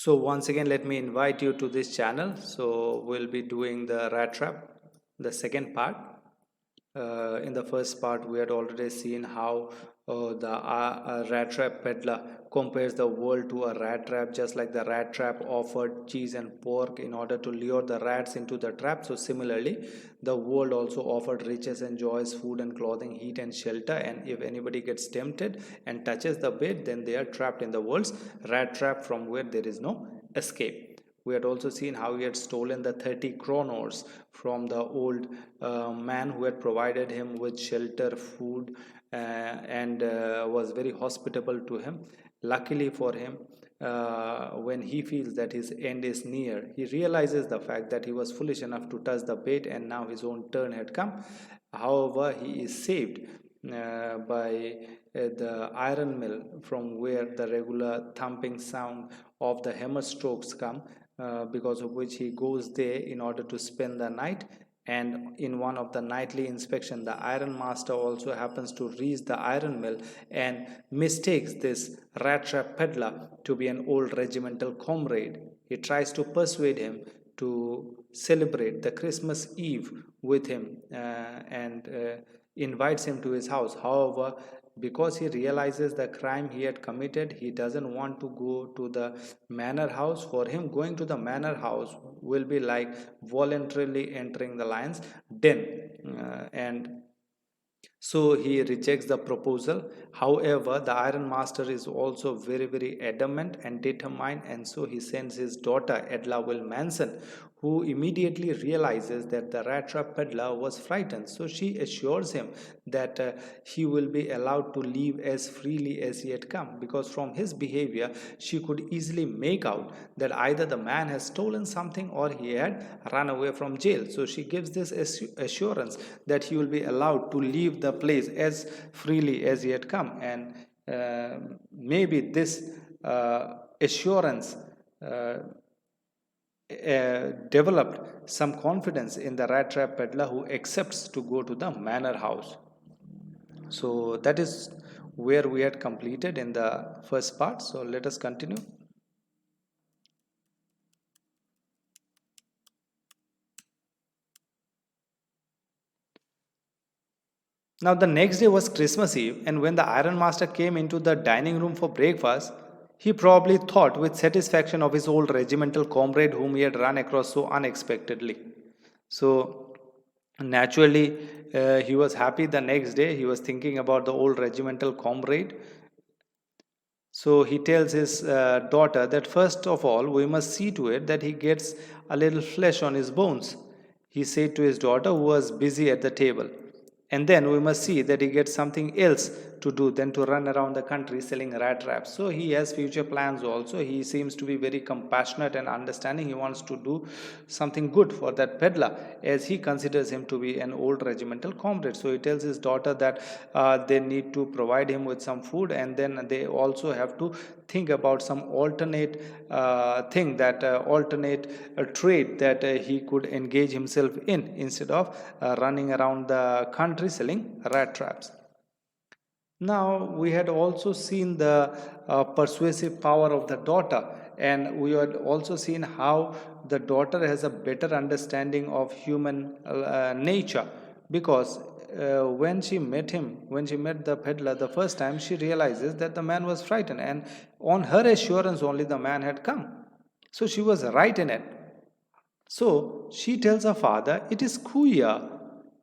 So once again, let me invite you to this channel. So we'll be doing the Rattrap, the second part. In the first part, we had already seen how the rat trap peddler compares the world to a rat trap, just like the rat trap offered cheese and pork in order to lure the rats into the trap. So similarly, the world also offered riches and joys, food and clothing, heat and shelter. And if anybody gets tempted and touches the bait, then they are trapped in the world's rat trap from where there is no escape. We had also seen how he had stolen the 30 kronos from the old man who had provided him with shelter, food, and was very hospitable to him. Luckily for him, when he feels that his end is near, he realizes the fact that he was foolish enough to touch the bait and now his own turn had come. However, he is saved by the iron mill from where the regular thumping sound of the hammer strokes come, because of which he goes there in order to spend the night. And in one of the nightly inspection, the iron master also happens to reach the iron mill and mistakes this rat trap peddler to be an old regimental comrade. He tries to persuade him to celebrate the Christmas Eve with him, and invites him to his house. However, because he realizes the crime he had committed, he doesn't want to go to the manor house. For him, going to the manor house will be like voluntarily entering the lion's den, and so he rejects the proposal. However, the iron master is also very adamant and determined, and so he sends his daughter Edla Will Manson, who immediately realizes that the rat trap peddler was frightened. So she assures him that he will be allowed to leave as freely as he had come, because from his behavior she could easily make out that either the man has stolen something or he had run away from jail. So she gives this assurance that he will be allowed to leave the place as freely as he had come, and maybe this assurance developed some confidence in the rat trap peddler, who accepts to go to the manor house. So that is where we had completed in the first part. So let us continue. Now the next day was Christmas Eve, and when the iron master came into the dining room for breakfast, he probably thought with satisfaction of his old regimental comrade whom he had run across so unexpectedly. So naturally, he was happy the next day. He was thinking about the old regimental comrade. So he tells his daughter that first of all, we must see to it that he gets a little flesh on his bones. He said to his daughter, who was busy at the table. And then we must see that he gets something else to do than to run around the country selling rat traps. So he has future plans also. He seems to be very compassionate and understanding. He wants to do something good for that peddler, as he considers him to be an old regimental comrade. So he tells his daughter that they need to provide him with some food, and then they also have to think about some alternate alternate trade that he could engage himself in instead of running around the country selling rat traps. Now, we had also seen the persuasive power of the daughter, and we had also seen how the daughter has a better understanding of human nature, because when she met him, when she met the peddler the first time, she realizes that the man was frightened, and on her assurance only the man had come. So she was right in it. So she tells her father, it is queer,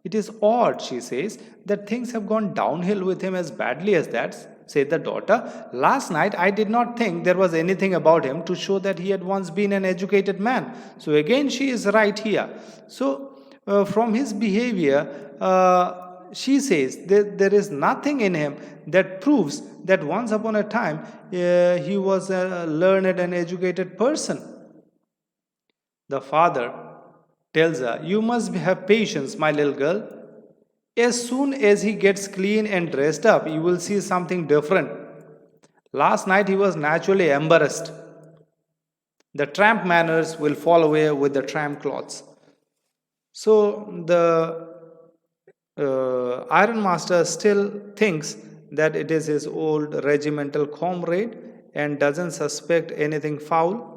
it is odd, she says, that things have gone downhill with him as badly as that. Said the daughter, last night I did not think there was anything about him to show that he had once been an educated man. So again, she is right here. So from his behavior, she says that there is nothing in him that proves that once upon a time he was a learned and educated person. The father tells her, you must have patience, my little girl. As soon as he gets clean and dressed up, you will see something different. Last night he was naturally embarrassed. The tramp manners will fall away with the tramp clothes. So the Iron Master still thinks that it is his old regimental comrade and doesn't suspect anything foul.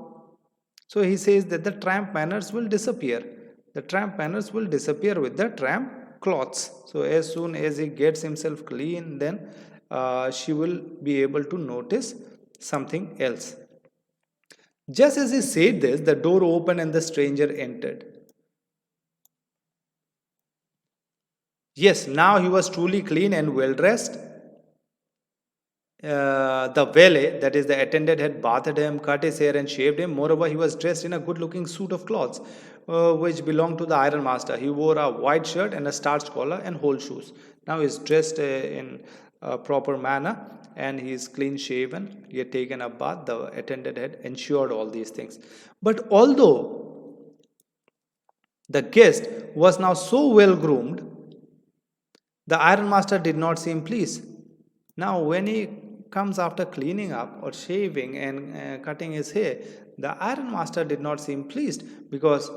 So he says that the tramp manners will disappear. The tramp manners will disappear with the tramp clothes. So as soon as he gets himself clean, then she will be able to notice something else. Just as he said this, the door opened and the stranger entered. Yes, now he was truly clean and well dressed. The valet, that is the attendant, had bathed him, cut his hair, and shaved him. Moreover, he was dressed in a good looking suit of clothes which belonged to the iron master. He wore a white shirt and a starched collar and whole shoes. Now he is dressed in a proper manner and he is clean shaven. He had taken a bath. The attendant had ensured all these things. But although the guest was now so well groomed, the iron master did not seem pleased. Now, when he comes after cleaning up or shaving and cutting his hair, the iron master did not seem pleased, because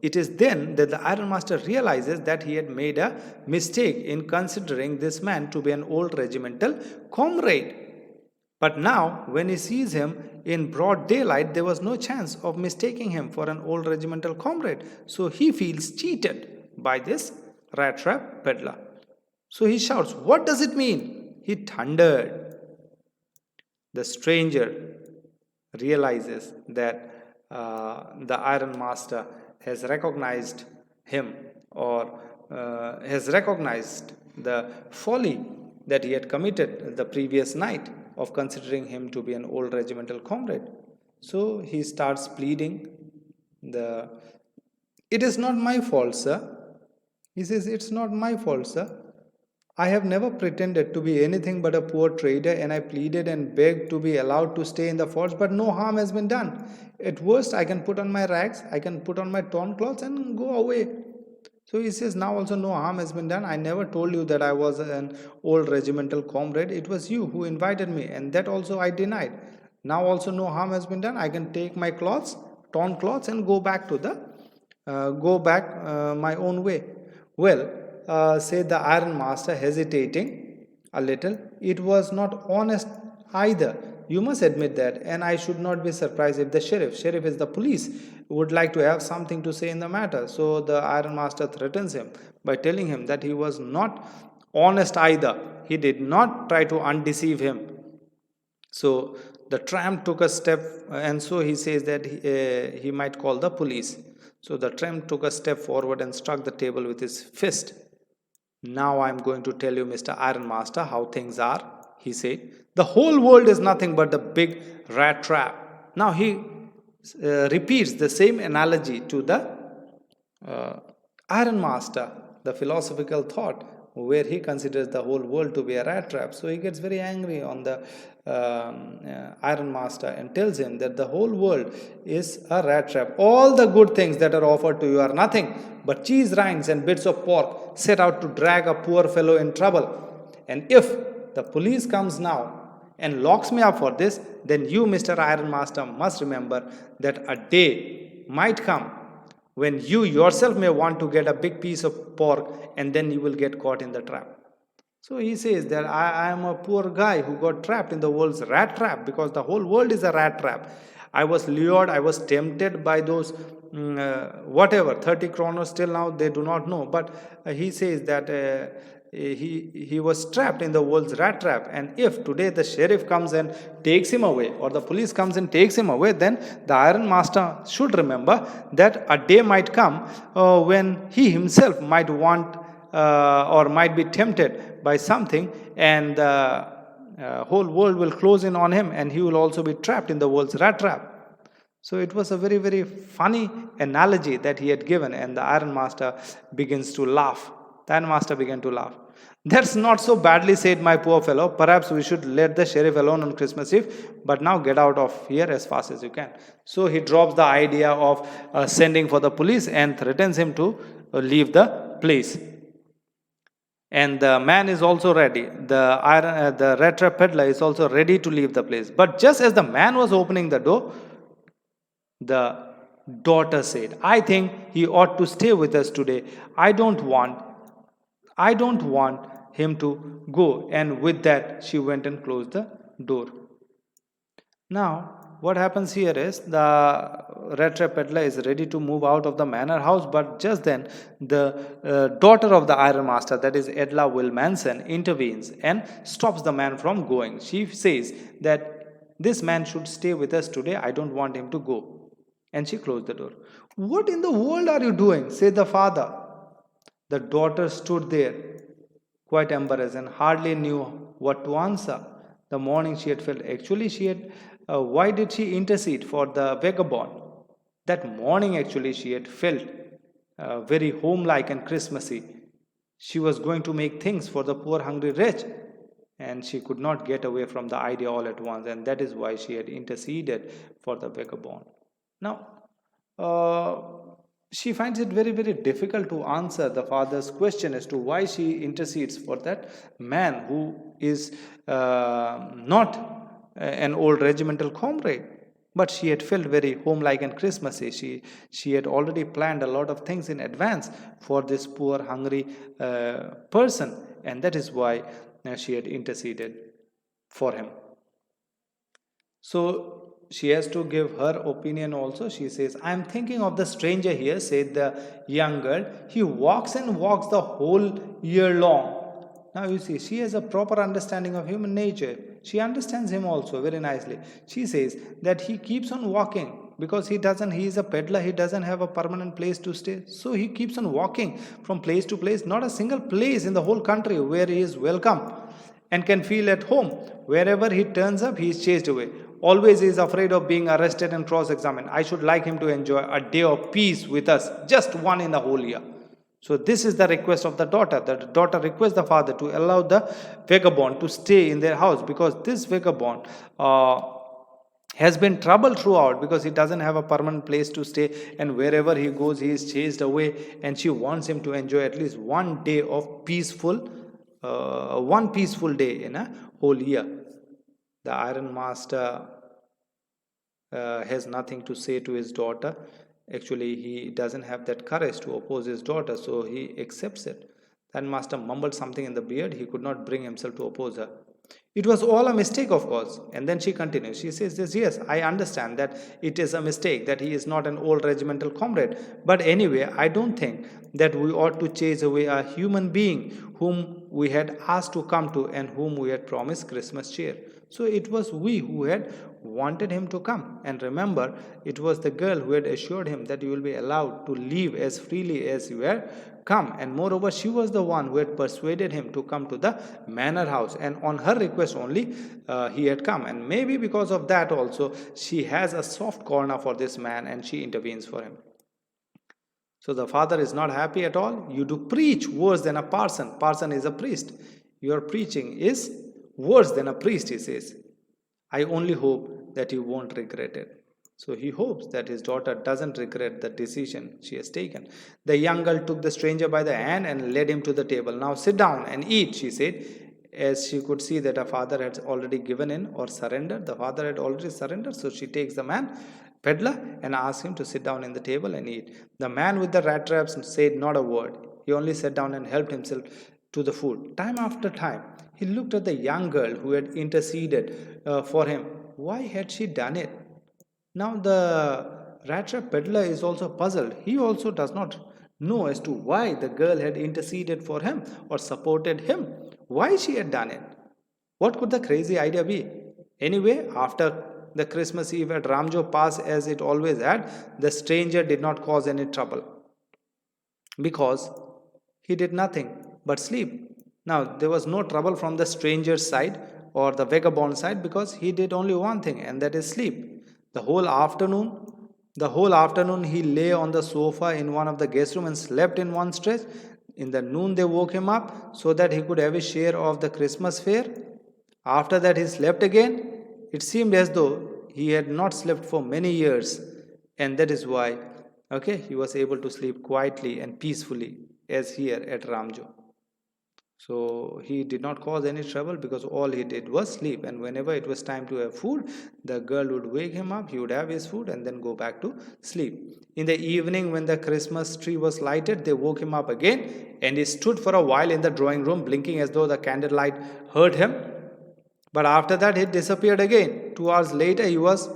it is then that the iron master realizes that he had made a mistake in considering this man to be an old regimental comrade. But now, when he sees him in broad daylight, there was no chance of mistaking him for an old regimental comrade. So he feels cheated by this rat-trap peddler. So he shouts, "What does it mean?" He thundered. The stranger realizes that the iron master has recognized him, or has recognized the folly that he had committed the previous night of considering him to be an old regimental comrade. So he starts pleading, the "It is not my fault, sir." He says, "It's not my fault, sir. I have never pretended to be anything but a poor trader, and I pleaded and begged to be allowed to stay in the forts, but no harm has been done. At worst, I can put on my rags, I can put on my torn clothes and go away." So he says, "Now also no harm has been done. I never told you that I was an old regimental comrade. It was you who invited me, and that also I denied. Now also no harm has been done. I can take my clothes, torn clothes, and go back to the my own way." "Well," said the iron master, hesitating a little, "it was not honest either. You must admit that, and I should not be surprised if the sheriff is the police, would like to have something to say in the matter." So the iron master threatens him by telling him that he was not honest either. He did not try to undeceive him. So the tramp took a step, and so he says that he might call the police. So the tramp took a step forward and struck the table with his fist. "Now I am going to tell you, Mr. Iron Master, how things are," he said. "The whole world is nothing but the big rat trap." Now he repeats the same analogy to the Iron Master, the philosophical thought, where he considers the whole world to be a rat trap. So he gets very angry on the Iron Master and tells him that the whole world is a rat trap. All the good things that are offered to you are nothing but cheese rinds and bits of pork set out to drag a poor fellow in trouble. And if the police comes now and locks me up for this, then you, Mr. Iron Master, must remember that a day might come when you yourself may want to get a big piece of pork, and then you will get caught in the trap. So he says that I am a poor guy who got trapped in the world's rat trap, because the whole world is a rat trap. I was lured, I was tempted by those whatever 30 kronos, till now they do not know, but he says that he was trapped in the world's rat trap, and if today the sheriff comes and takes him away, or the police comes and takes him away, then the Iron Master should remember that a day might come when he himself might want or might be tempted by something, and the whole world will close in on him, and he will also be trapped in the world's rat trap. So it was a very, very funny analogy that he had given, and the Iron Master begins to laugh. The Iron Master began to laugh. "That's not so badly said, my poor fellow. Perhaps we should let the sheriff alone on Christmas Eve, but now get out of here as fast as you can." So he drops the idea of sending for the police and threatens him to leave the place. And the man is also ready. The Rattrap peddler is also ready to leave the place. But just as the man was opening the door, the daughter said, "I think he ought to stay with us today. I don't want him to go." And with that, she went and closed the door. Now, what happens here is the Rattrap peddler is ready to move out of the manor house, but just then the daughter of the iron master, that is Edla Wilmanson, intervenes and stops the man from going. She says that this man should stay with us today. I don't want him to go. And she closed the door. What in the world are you doing? Said the father. The daughter stood there, quite embarrassed and hardly knew what to answer. The morning she had felt, actually, she had. Why did she intercede for the vagabond? That morning, actually, she had felt very home-like and Christmassy. She was going to make things for the poor, hungry wretch, and she could not get away from the idea all at once, and that is why she had interceded for the vagabond. Now, uh, she finds it very, very difficult to answer the father's question as to why she intercedes for that man who is not an old regimental comrade. But she had felt very home-like and Christmassy. She had already planned a lot of things in advance for this poor, hungry person, and that is why she had interceded for him. So she has to give her opinion also. She says, I am thinking of the stranger here, said the young girl. He walks and walks the whole year long. Now you see, she has a proper understanding of human nature. She understands him also very nicely. She says that he keeps on walking because he is a peddler, he doesn't have a permanent place to stay. So he keeps on walking from place to place, not a single place in the whole country where he is welcome and can feel at home. Wherever he turns up, he is chased away. Always he is afraid of being arrested and cross-examined. I should like him to enjoy a day of peace with us, just one in the whole year. So this is the request of the daughter. The daughter requests the father to allow the vagabond to stay in their house, because this vagabond has been troubled throughout, because he doesn't have a permanent place to stay, and wherever he goes he is chased away, and she wants him to enjoy at least one day of one peaceful day in a whole year. The iron master has nothing to say to his daughter. Actually, he doesn't have that courage to oppose his daughter, so he accepts it. That master mumbled something in the beard. He could not bring himself to oppose her. It was all a mistake, of course. And then she continues. She says this, yes, I understand that it is a mistake, that he is not an old regimental comrade. But anyway, I don't think that we ought to chase away a human being whom we had asked to come to and whom we had promised Christmas cheer. So it was we who had wanted him to come. And remember, it was the girl who had assured him that you will be allowed to leave as freely as you were come. And moreover, she was the one who had persuaded him to come to the manor house. And on her request only, he had come. And maybe because of that also, she has a soft corner for this man and she intervenes for him. So the father is not happy at all. You do preach worse than a parson. Parson is a priest. Your preaching is worse than a priest, he says. I only hope that you won't regret it. So he hopes that his daughter doesn't regret the decision she has taken. The young girl took the stranger by the hand and led him to the table. Now sit down and eat, she said, as she could see that her father had already given in or surrendered. The father had already surrendered, so she takes the man, peddler, and asks him to sit down in the table and eat. The man with the rat traps said not a word. He only sat down and helped himself to the food. Time after time, he looked at the young girl who had interceded for him. Why had she done it? Now the Rattrap peddler is also puzzled. He also does not know as to why the girl had interceded for him or supported him. Why she had done it? What could the crazy idea be? Anyway, after the Christmas Eve at Ramjo passed as it always had, the stranger did not cause any trouble, because he did nothing but sleep. Now, there was no trouble from the stranger's side or the vagabond side, because he did only one thing, and that is sleep. The whole afternoon he lay on the sofa in one of the guest rooms and slept in one stretch. In the noon they woke him up so that he could have a share of the Christmas fare. After that he slept again. It seemed as though he had not slept for many years, and that is why he was able to sleep quietly and peacefully as here at Ramjo. So he did not cause any trouble, because all he did was sleep. And whenever it was time to have food, the girl would wake him up, he would have his food and then go back to sleep. In the evening, when the Christmas tree was lighted, they woke him up again, and he stood for a while in the drawing room, blinking as though the candlelight hurt him. But after that, he disappeared again. 2 hours later, he was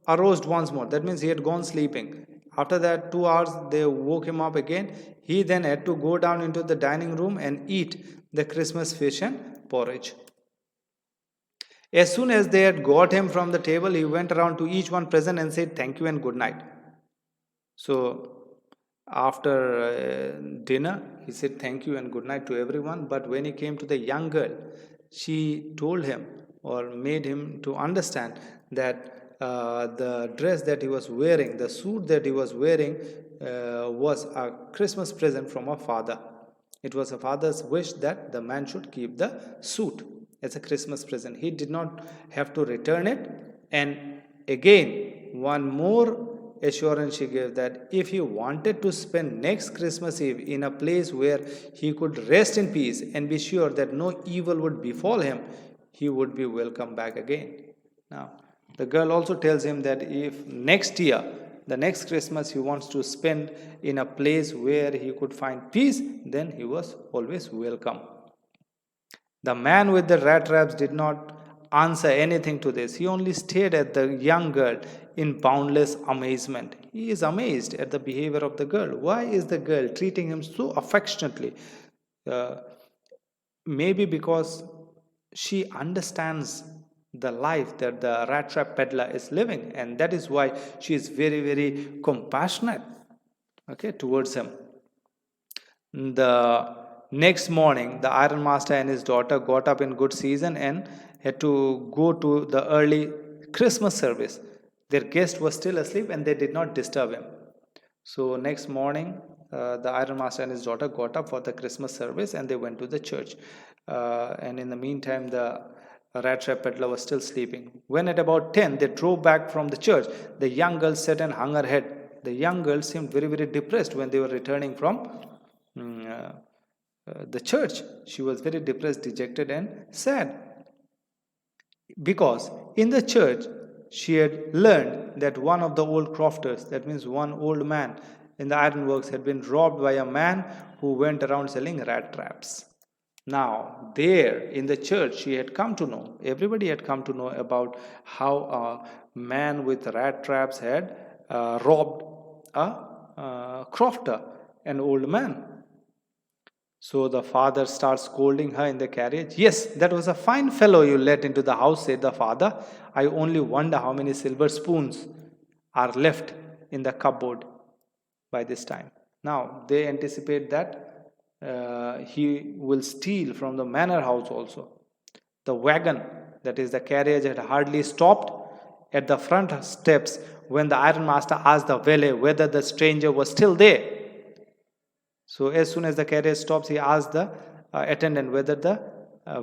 arose once more. That means he had gone sleeping. After that 2 hours, they woke him up again. He then had to go down into the dining room and eat the Christmas fish and porridge. As soon as they had got him from the table, he went around to each one present and said, "Thank you and good night." So, after dinner, he said thank you and good night to everyone. But when he came to the young girl, she told him or made him to understand that the dress that he was wearing, the suit that he was wearing, was a Christmas present from her father. It was a father's wish that the man should keep the suit as a Christmas present. He did not have to return it. And again, one more assurance she gave, that if he wanted to spend next Christmas Eve in a place where he could rest in peace and be sure that no evil would befall him, he would be welcome back again. Now, the girl also tells him that if next year, the next Christmas, he wants to spend in a place where he could find peace, then he was always welcome. The man with the rat traps did not answer anything to this. He only stared at the young girl in boundless amazement. He is amazed at the behavior of the girl. Why is the girl treating him so affectionately? Maybe because she understands the life that the rat trap peddler is living, and that is why she is very, very compassionate, towards him. The next morning, the iron master and his daughter got up in good season and had to go to the early Christmas service. Their guest was still asleep and they did not disturb him. So next morning, the iron master and his daughter got up for the Christmas service and they went to the church. And in the meantime, the rat trap peddler was still sleeping. When at about 10, they drove back from the church, the young girl sat and hung her head. The young girl seemed very, very depressed when they were returning from the church. She was very depressed, dejected, and sad. Because in the church, she had learned that one of the old crofters, that means one old man in the ironworks, had been robbed by a man who went around selling rat traps. Now, there in the church, she had come to know, everybody had come to know about how a man with rat traps had robbed a crofter, an old man. So the father starts scolding her in the carriage. "Yes, that was a fine fellow you let into the house," said the father. "I only wonder how many silver spoons are left in the cupboard by this time." Now, they anticipate that he will steal from the manor house also. The wagon, that is the carriage, had hardly stopped at the front steps when the iron master asked the valet whether the stranger was still there. So as soon as the carriage stops, he asked the attendant whether the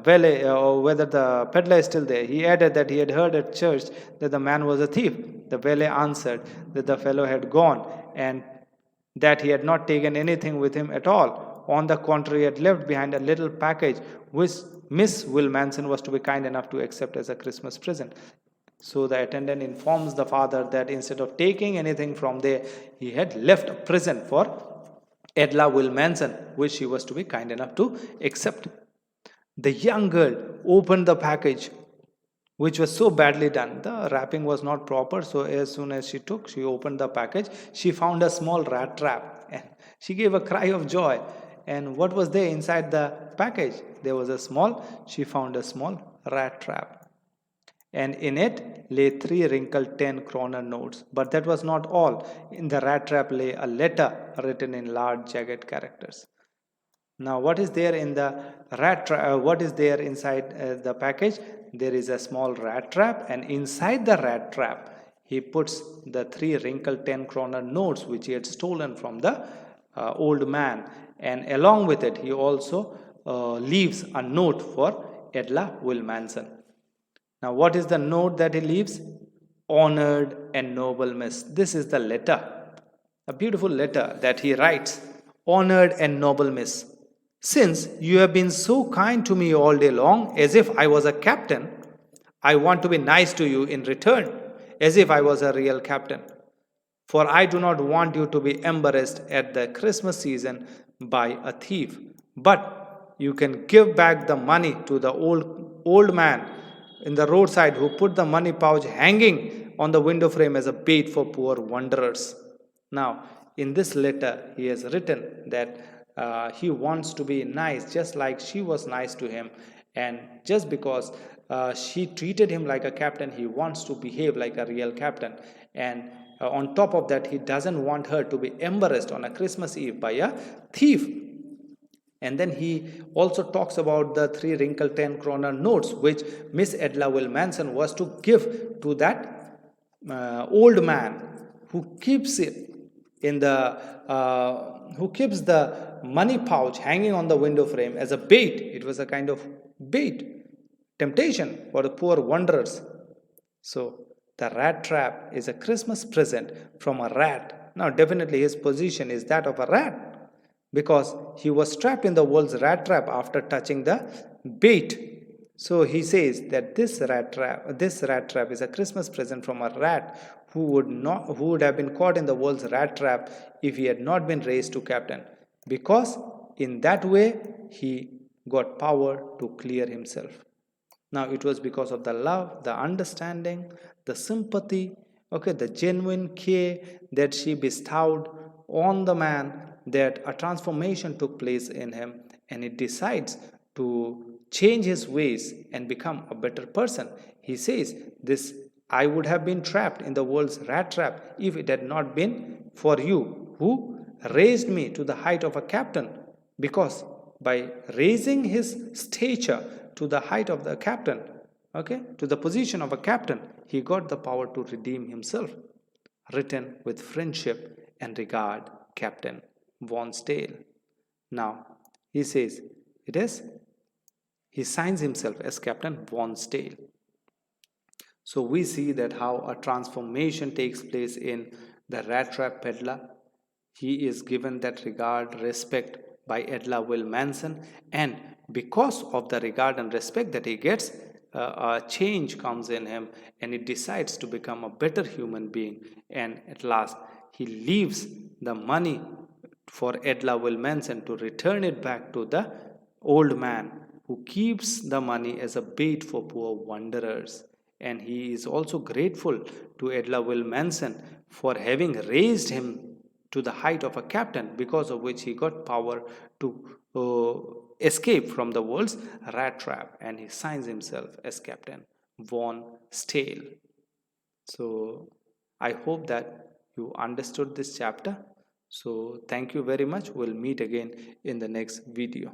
valet or whether the peddler is still there. He added that he had heard at church that the man was a thief. The valet answered that the fellow had gone and that he had not taken anything with him at all. On the contrary, he had left behind a little package which Miss Wilmanson was to be kind enough to accept as a Christmas present. So the attendant informs the father that instead of taking anything from there, he had left a present for Edla Wilmanson, which she was to be kind enough to accept. The young girl opened the package, which was so badly done. The wrapping was not proper, so as soon as she opened the package, she found a small rat trap. And she gave a cry of joy. And what was there inside the package? She found a small rat trap. And in it lay 3 wrinkled 10-kroner notes. But that was not all. In the rat trap lay a letter written in large jagged characters. Now, what is there in the rat trap? What is there inside the package? There is a small rat trap, and inside the rat trap, he puts the 3 wrinkled 10-kroner notes which he had stolen from the old man. And along with it, he also leaves a note for Edla Wilmanson. Now, what is the note that he leaves? "Honored and noble miss." This is the letter, a beautiful letter that he writes. "Honored and noble miss, since you have been so kind to me all day long, as if I was a captain, I want to be nice to you in return, as if I was a real captain. For I do not want you to be embarrassed at the Christmas season by a thief. But you can give back the money to the old man in the roadside who put the money pouch hanging on the window frame as a bait for poor wanderers. Now, in this letter, he has written that he wants to be nice, just like she was nice to him. And just because she treated him like a captain, he wants to behave like a real captain. And on top of that, he doesn't want her to be embarrassed on a Christmas Eve by a thief. And then he also talks about the three wrinkled 10 kroner notes which Miss Edla Will Manson was to give to that old man who keeps it in the who keeps the money pouch hanging on the window frame as a bait. It was a kind of bait, temptation for the poor wanderers. So the rat trap is a Christmas present from a rat. Now, definitely his position is that of a rat because he was trapped in the world's rat trap after touching the bait. So he says that this rat trap is a Christmas present from a rat who would have been caught in the world's rat trap if he had not been raised to captain, because in that way he got power to clear himself. Now it was because of the love, the understanding, the sympathy, okay, the genuine care that she bestowed on the man that a transformation took place in him, and he decides to change his ways and become a better person. He says, this I would have been trapped in the world's rat trap if it had not been for you who raised me to the height of a captain, because by raising his stature to the height of the captain, okay, to the position of a captain, he got the power to redeem himself. Written with friendship and regard, Captain Von Stale. Now, he says, it is, he signs himself as Captain Von Stale. So we see that how a transformation takes place in the rat trap peddler. He is given that regard, respect by Edla Will Manson, and because of the regard and respect that he gets, a change comes in him and he decides to become a better human being. And at last, he leaves the money for Edla Will Manson to return it back to the old man who keeps the money as a bait for poor wanderers. And he is also grateful to Edla Will Manson for having raised him to the height of a captain, because of which he got power to escape from the world's rat trap, and he signs himself as Captain Von Stale. So I hope that you understood this chapter. So thank you very much. We'll meet again in the next video.